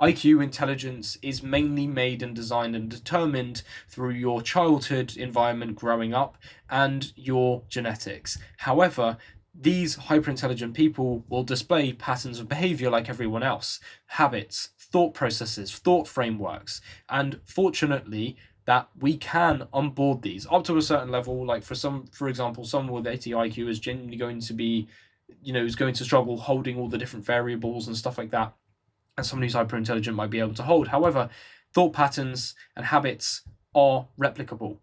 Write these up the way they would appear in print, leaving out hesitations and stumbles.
IQ, intelligence, is mainly made and designed and determined through your childhood environment growing up and your genetics. However, these hyper-intelligent people will display patterns of behavior like everyone else, habits, thought processes, thought frameworks, and fortunately, that we can onboard these up to a certain level. Like for example, someone with 80 IQ is genuinely going to be, is going to struggle holding all the different variables and stuff like that, and someone who's hyper intelligent might be able to hold. However, thought patterns and habits are replicable,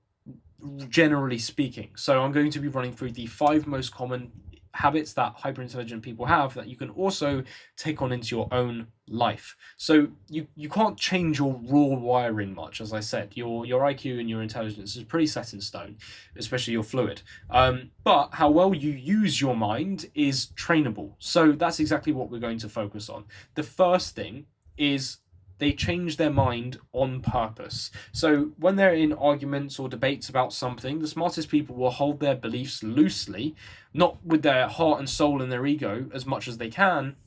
generally speaking. So I'm going to be running through the 5 most common habits that hyper intelligent people have that you can also take on into your own life. So you can't change your raw wiring much. As I said, your IQ and your intelligence is pretty set in stone, especially your fluid, but how well you use your mind is trainable. So that's exactly what we're going to focus on. The first thing is they change their mind on purpose. So when they're in arguments or debates about something, the smartest people will hold their beliefs loosely, not with their heart and soul and their ego as much as they can,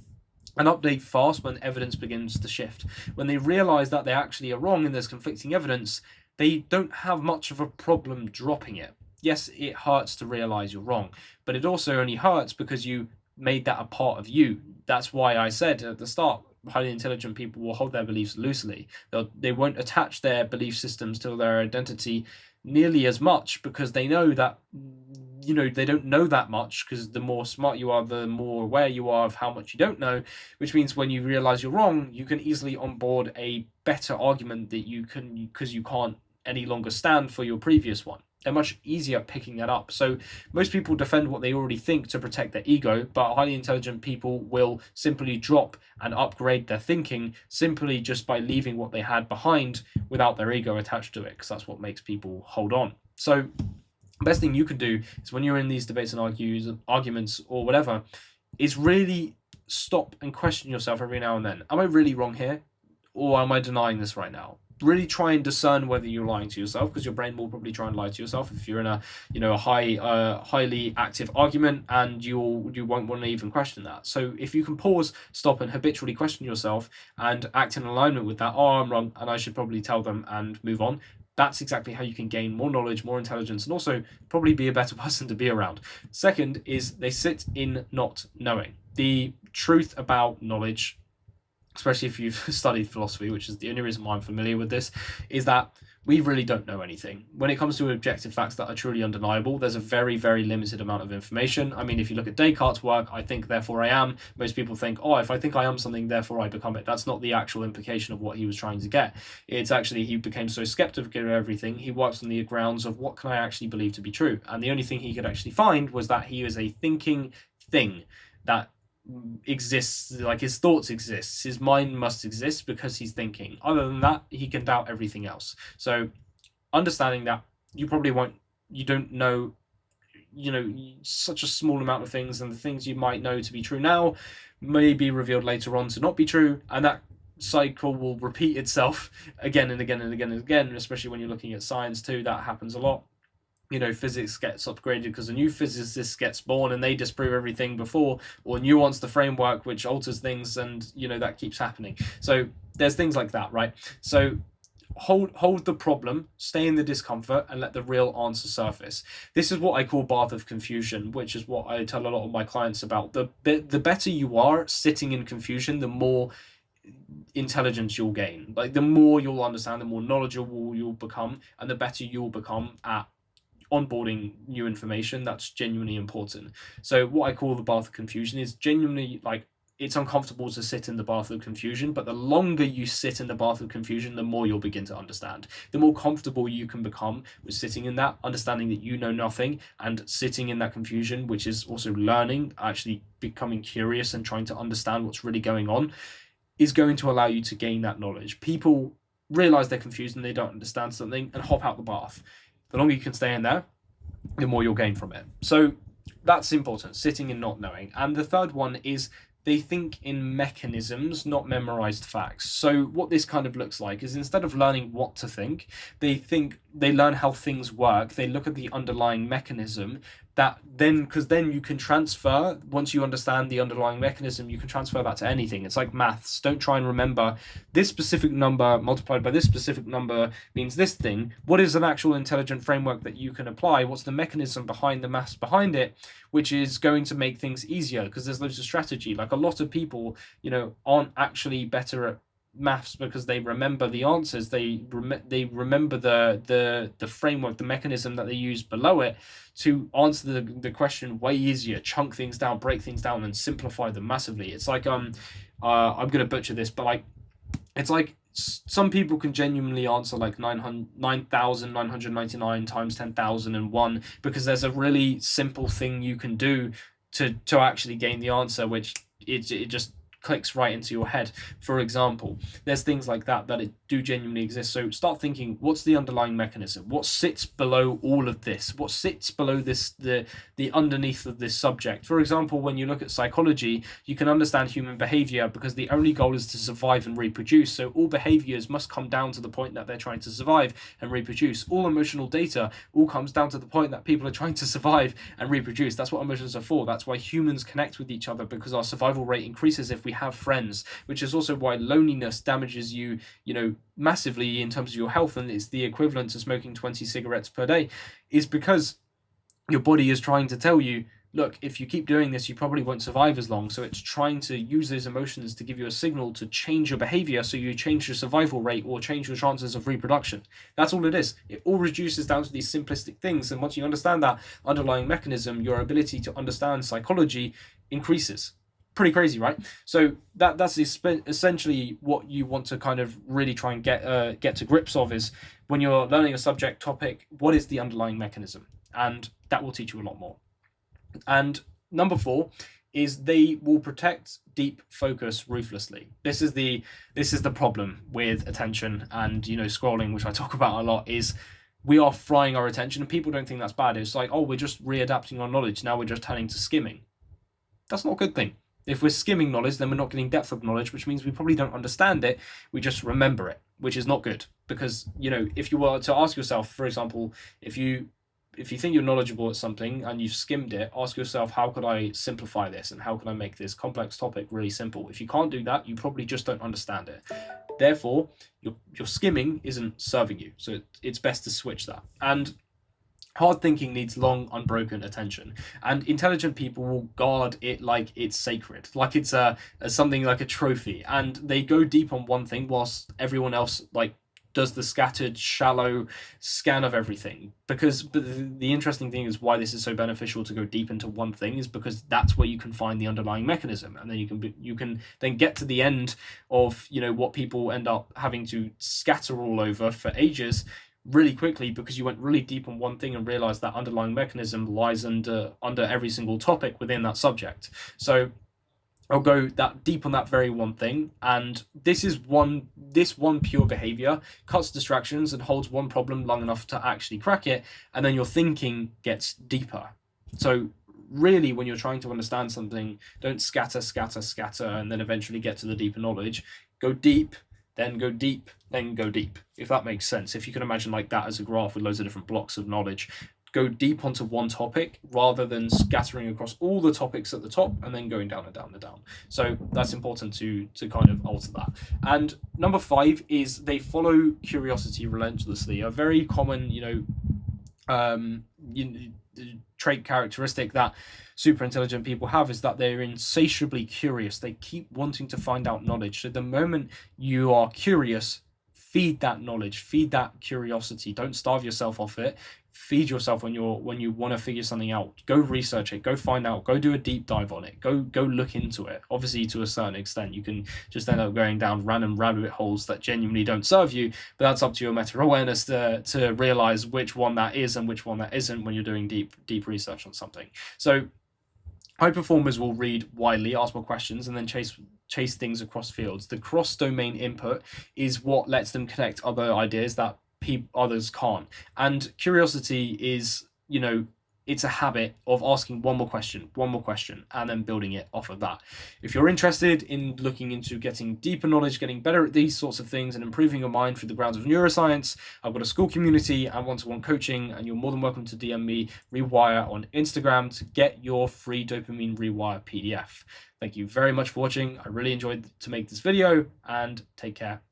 and update fast when evidence begins to shift. When they realize that they actually are wrong and there's conflicting evidence, they don't have much of a problem dropping it. Yes, it hurts to realize you're wrong, but it also only hurts because you made that a part of you. That's why I said at the start, highly intelligent people will hold their beliefs loosely. They won't attach their belief systems to their identity nearly as much, because they know that, they don't know that much, because the more smart you are, the more aware you are of how much you don't know, which means when you realize you're wrong, you can easily onboard a better argument that you can, because you can't any longer stand for your previous one. They're much easier at picking that up. So most people defend what they already think to protect their ego, but highly intelligent people will simply drop and upgrade their thinking simply just by leaving what they had behind without their ego attached to it, because that's what makes people hold on. So the best thing you can do is, when you're in these debates and arguments or whatever, is really stop and question yourself every now and then. Am I really wrong here? Or am I denying this right now? Really try and discern whether you're lying to yourself, because your brain will probably try and lie to yourself if you're in a highly active argument, and you won't want to even question that. So if you can pause, stop, and habitually question yourself and act in alignment with that, I'm wrong and I should probably tell them and move on. That's exactly how you can gain more knowledge, more intelligence, and also probably be a better person to be around. Second is they sit in not knowing. The truth about knowledge, especially if you've studied philosophy, which is the only reason why I'm familiar with this, is that we really don't know anything. When it comes to objective facts that are truly undeniable, there's a very, very limited amount of information. I mean, if you look at Descartes' work, I think, therefore I am, most people think, oh, if I think I am something, therefore I become it. That's not the actual implication of what he was trying to get. It's actually, he became so skeptical of everything, he worked on the grounds of what can I actually believe to be true? And the only thing he could actually find was that he was a thinking thing that exists, like his thoughts exist, his mind must exist because he's thinking. Other than that, he can doubt everything else. So understanding that you don't know, such a small amount of things, and the things you might know to be true now may be revealed later on to not be true, and that cycle will repeat itself again and again and again and again, especially when you're looking at science too. That happens a lot. Physics gets upgraded because a new physicist gets born and they disprove everything before, or nuance the framework which alters things, and that keeps happening. So there's things like that, right? So hold the problem, stay in the discomfort, and let the real answer surface. This is what I call bath of confusion, which is what I tell a lot of my clients about. The better you are sitting in confusion, the more intelligence you'll gain. Like, the more you'll understand, the more knowledgeable you'll become, and the better you'll become at onboarding new information. That's genuinely important. So what I call the bath of confusion is genuinely, like, it's uncomfortable to sit in the bath of confusion, but the longer you sit in the bath of confusion, the more you'll begin to understand. The more comfortable you can become with sitting in that, understanding that you know nothing, and sitting in that confusion, which is also learning, actually becoming curious and trying to understand what's really going on, is going to allow you to gain that knowledge. People realize they're confused and they don't understand something and hop out the bath. The longer you can stay in there, the more you'll gain from it. So that's important, sitting and not knowing. And the third one is they think in mechanisms, not memorized facts. So what this kind of looks like is, instead of learning what to think, they learn how things work. They look at the underlying mechanism, that then, because then you can transfer, once you understand the underlying mechanism, you can transfer that to anything. It's like maths. Don't try and remember this specific number multiplied by this specific number means this thing. What is an actual intelligent framework that you can apply? What's the mechanism behind the maths behind it, which is going to make things easier? Because there's loads of strategy. Like, a lot of people, aren't actually better at maths because they remember the answers. They remember the framework, the mechanism that they use below it to answer the question way easier, chunk things down, break things down, and simplify them massively. It's like I'm gonna butcher this, but like, it's like some people can genuinely answer like 9,999 times 10,001 because there's a really simple thing you can do to actually gain the answer, which it just clicks right into your head. For example, there's things like that it do genuinely exist. So start thinking, what's the underlying mechanism? What sits below all of this? What sits below this, the underneath of this subject? For example, when you look at psychology, you can understand human behavior because the only goal is to survive and reproduce. So all behaviors must come down to the point that they're trying to survive and reproduce. All emotional data all comes down to the point that people are trying to survive and reproduce. That's what emotions are for. That's why humans connect with each other, because our survival rate increases if we have friends, which is also why loneliness damages you, massively in terms of your health, and it's the equivalent to smoking 20 cigarettes per day, is because your body is trying to tell you, look, if you keep doing this, you probably won't survive as long. So it's trying to use those emotions to give you a signal to change your behavior, so you change your survival rate or change your chances of reproduction. That's all it is. It all reduces down to these simplistic things. And once you understand that underlying mechanism, your ability to understand psychology increases. Pretty crazy, right? So that's essentially what you want to kind of really try and get to grips of, is when you're learning a subject topic, what is the underlying mechanism? And that will teach you a lot more. And number 4 is they will protect deep focus ruthlessly. This is the problem with attention and scrolling, which I talk about a lot, is we are frying our attention, and people don't think that's bad. It's like, oh, we're just readapting our knowledge. Now we're just turning to skimming. That's not a good thing. If we're skimming knowledge, then we're not getting depth of knowledge, which means we probably don't understand it. We just remember it, which is not good. Because, if you were to ask yourself, for example, if you think you're knowledgeable at something and you've skimmed it, ask yourself, how could I simplify this? And how can I make this complex topic really simple? If you can't do that, you probably just don't understand it. Therefore, your skimming isn't serving you. So it's best to switch that. And hard thinking needs long, unbroken attention, and intelligent people will guard it like it's sacred, like it's something like a trophy, and they go deep on one thing whilst everyone else does the scattered, shallow scan of everything. But the interesting thing is why this is so beneficial to go deep into one thing is because that's where you can find the underlying mechanism, and then you can then get to the end of what people end up having to scatter all over for ages really quickly, because you went really deep on one thing and realized that underlying mechanism lies under every single topic within that subject. So I'll go that deep on that very one thing, and this one pure behavior cuts distractions and holds one problem long enough to actually crack it, and then your thinking gets deeper. So really, when you're trying to understand something, don't scatter, and then eventually get to the deeper knowledge. Go deep, then go deep, then go deep, if that makes sense. If you can imagine like that as a graph with loads of different blocks of knowledge. Go deep onto one topic rather than scattering across all the topics at the top and then going down and down and down. So that's important to kind of alter that. And number 5 is they follow curiosity relentlessly. A very common, trait characteristic that super intelligent people have is that they're insatiably curious. They keep wanting to find out knowledge. So the moment you are curious, feed that knowledge, feed that curiosity. Don't starve yourself off it. Feed yourself when you want to figure something out. Go research it, go find out, go do a deep dive on it, go look into it. Obviously, to a certain extent, you can just end up going down random rabbit holes that genuinely don't serve you, but that's up to your meta-awareness to realize which one that is and which one that isn't when you're doing deep research on something. So high performers will read widely, ask more questions, and then chase things across fields. The cross-domain input is what lets them connect other ideas that others can't. And curiosity is, it's a habit of asking one more question, and then building it off of that. If you're interested in looking into getting deeper knowledge, getting better at these sorts of things, and improving your mind through the grounds of neuroscience, I've got a school community and one-to-one coaching, and you're more than welcome to DM me, Rewire, on Instagram to get your free Dopamine Rewire PDF. Thank you very much for watching. I really enjoyed to make this video, and take care.